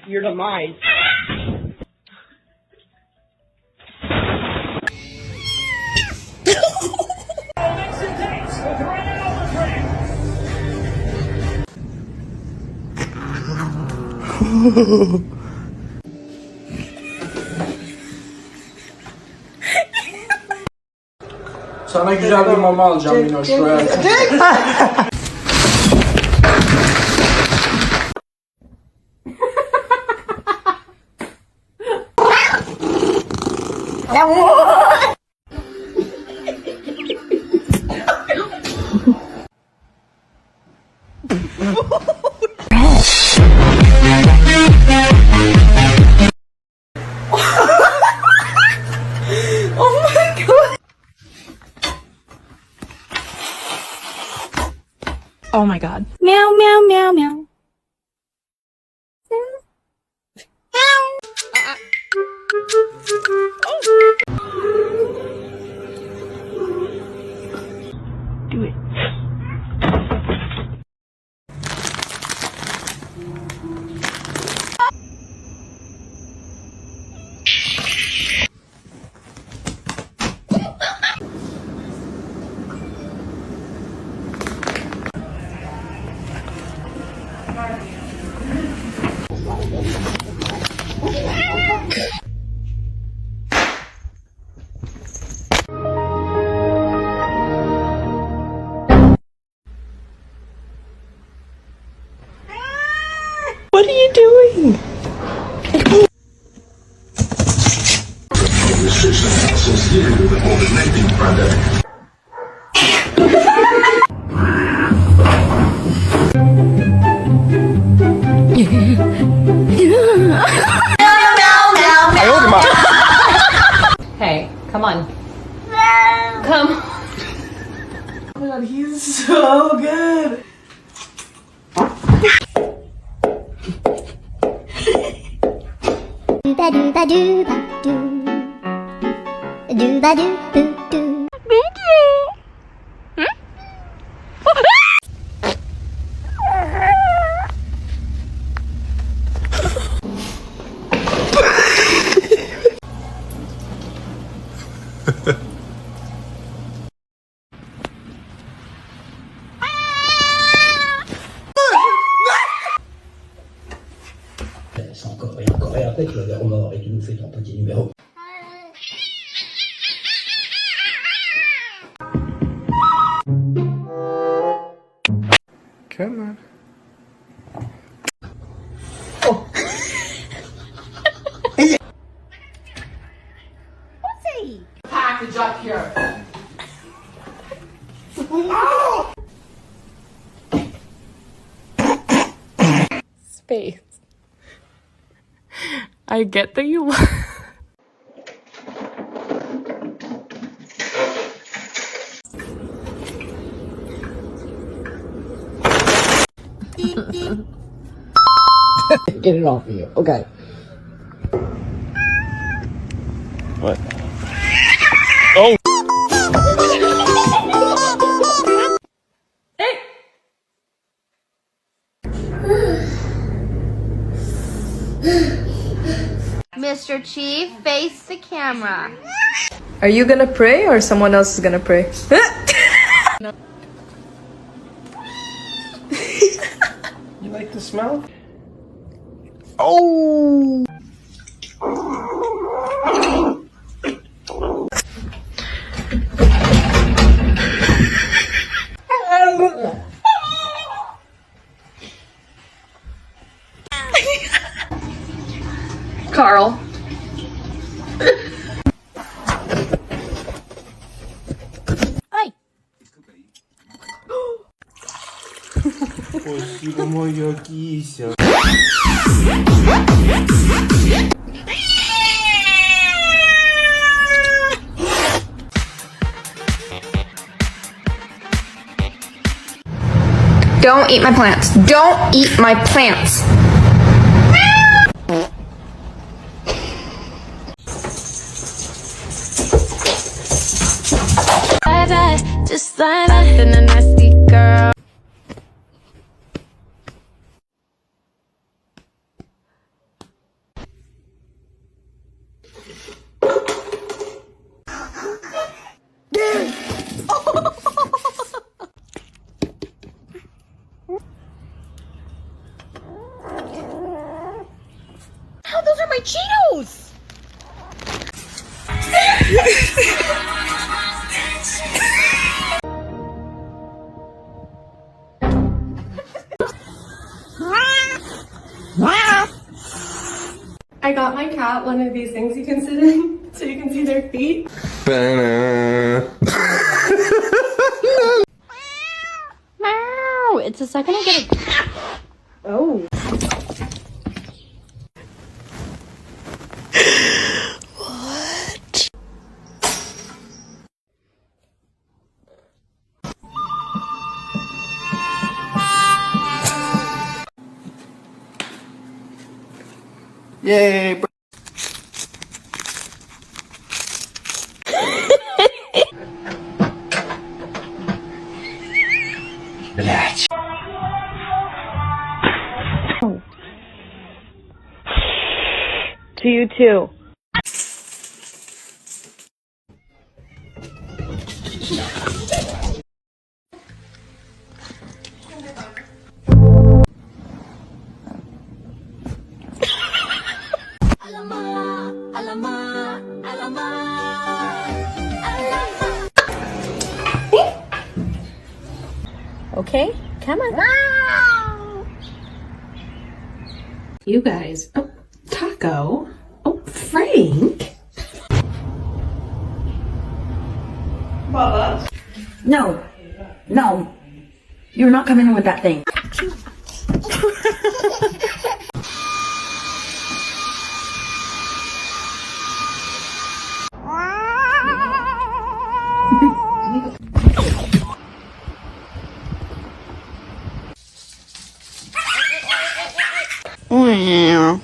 your demise. Sana güzel bir mama alacağım Minoş. Oh my god. Meow, meow, meow, meow. Do it. What are you doing? Hey, come on. Come. Oh my god, he's so good. Dooba dooba dooba doo. Dooba doo doo doo. Encore et après tu vas vers remords et tu nous fais ton petit numéro. Come on. Package up here. Space. I get that you Get it off of you. Okay. What? Oh! Mr. Chief, face the camera. Are you gonna pray or someone else is gonna pray? You like the smell? Oh! Carl. Oj! Спасибо, моя кися. Don't eat my plants. Don't eat my plants. Just like that, and a nasty girl. Hell, those are my Cheetos! I got my cat one of these things you can sit in so you can see their feet. Meow. It's the second I get a. Oh. Yay! Блять. To you too. Okay, come on. You guys. Oh, Taco. Oh, Frank. Bubba. No. No. You're not coming in with that thing. Meow.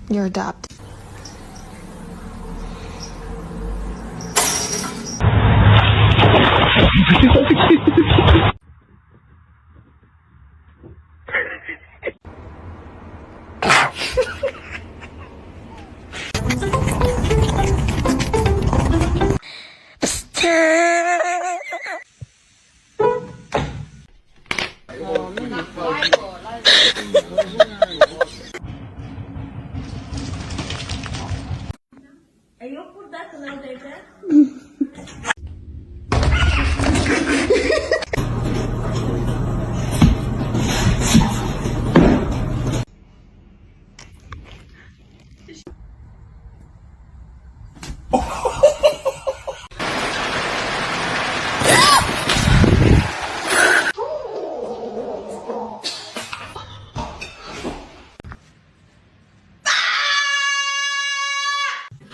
You're adopted.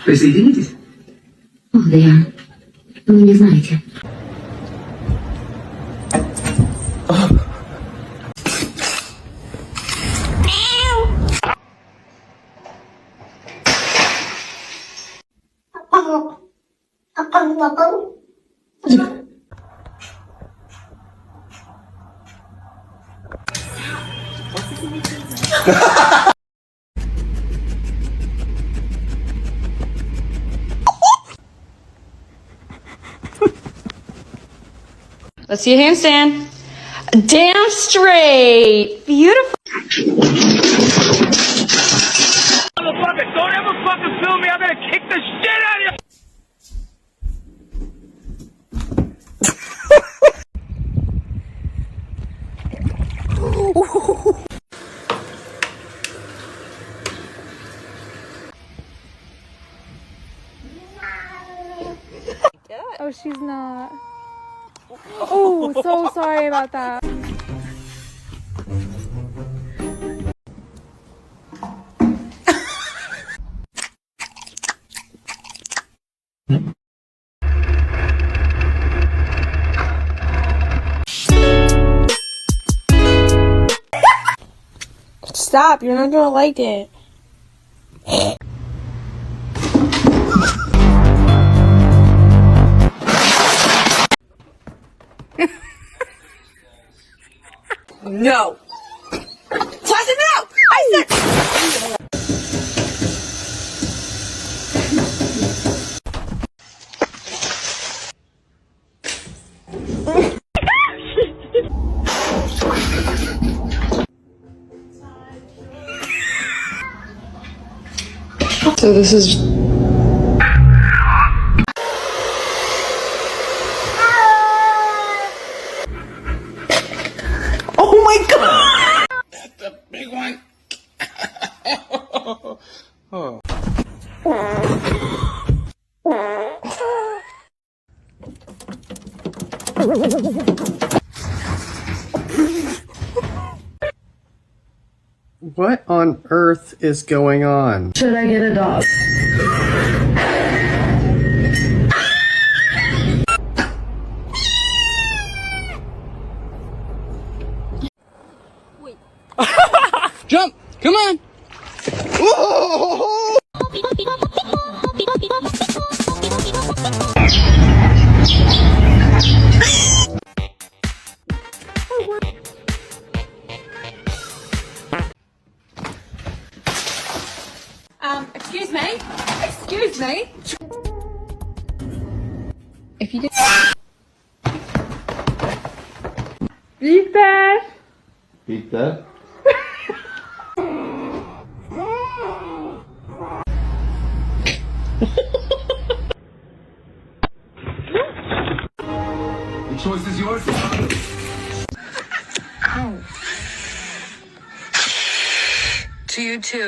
Присоединитесь? О, да я... Вы не знаете. Let's see a handstand. Damn straight. Beautiful. Motherfucker, don't ever fucking film me. I'm gonna kick the shit out of you. Oh, she's not. Oh, so sorry about that. stop. You're not gonna like it. No. Tasha, no! I said. So this is Oh my god! That's a big one. What on earth is going on? Should I get a dog? Jump! Come on! Excuse me? Excuse me? if you did. Beat that. Beat that? The choice is yours. To you too.